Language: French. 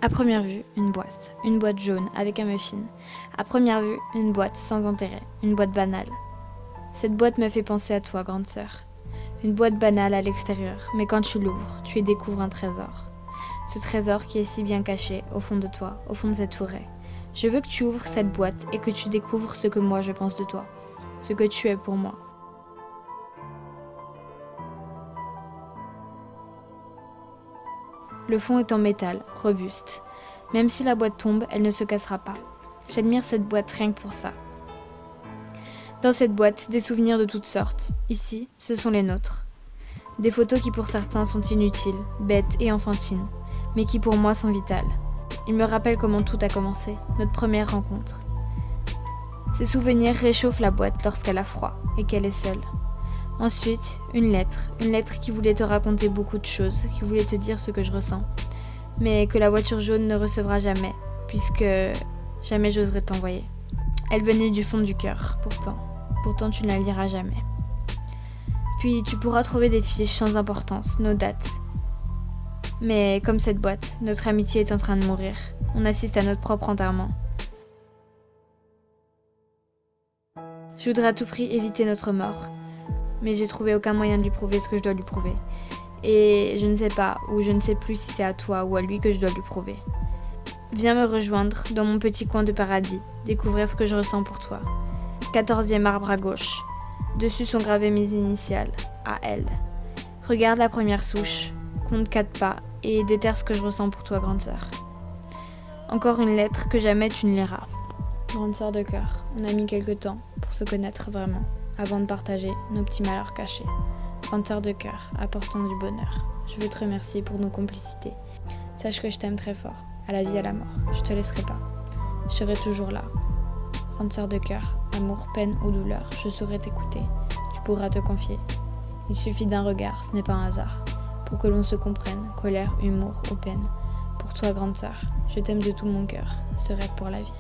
À première vue, une boîte jaune avec un muffin. À première vue, une boîte sans intérêt, une boîte banale. Cette boîte me fait penser à toi, grande sœur. Une boîte banale à l'extérieur, mais quand tu l'ouvres, tu y découvres un trésor. Ce trésor qui est si bien caché au fond de toi, au fond de cette forêt. Je veux que tu ouvres cette boîte et que tu découvres ce que moi je pense de toi, ce que tu es pour moi. Le fond est en métal, robuste. Même si la boîte tombe, elle ne se cassera pas. J'admire cette boîte rien que pour ça. Dans cette boîte, des souvenirs de toutes sortes. Ici, ce sont les nôtres. Des photos qui pour certains sont inutiles, bêtes et enfantines, mais qui pour moi sont vitales. Ils me rappellent comment tout a commencé, notre première rencontre. Ces souvenirs réchauffent la boîte lorsqu'elle a froid et qu'elle est seule. Ensuite, une lettre qui voulait te raconter beaucoup de choses, qui voulait te dire ce que je ressens, mais que la voiture jaune ne recevra jamais, puisque jamais j'oserais t'envoyer. Elle venait du fond du cœur, pourtant tu ne la liras jamais. Puis tu pourras trouver des fiches sans importance, nos dates. Mais comme cette boîte, notre amitié est en train de mourir. On assiste à notre propre enterrement. Je voudrais à tout prix éviter notre mort, mais j'ai trouvé aucun moyen de lui prouver ce que je dois lui prouver. Et je ne sais pas, ou je ne sais plus si c'est à toi ou à lui que je dois lui prouver. Viens me rejoindre dans mon petit coin de paradis, découvrir ce que je ressens pour toi. 14e arbre à gauche. Dessus sont gravées mes initiales, AL. Regarde la première souche, compte 4 pas et déterre ce que je ressens pour toi, grande sœur. Encore une lettre que jamais tu ne liras. Grande sœur de cœur, on a mis quelque temps pour se connaître vraiment, avant de partager nos petits malheurs cachés. Grande sœur de cœur, apportant du bonheur. Je veux te remercier pour nos complicités. Sache que je t'aime très fort, à la vie, à la mort. Je te laisserai pas. Je serai toujours là. Grande sœur de cœur, amour, peine ou douleur, je saurai t'écouter. Tu pourras te confier. Il suffit d'un regard, ce n'est pas un hasard, pour que l'on se comprenne, colère, humour ou peine. Pour toi, grande sœur, je t'aime de tout mon cœur, ce rêve pour la vie.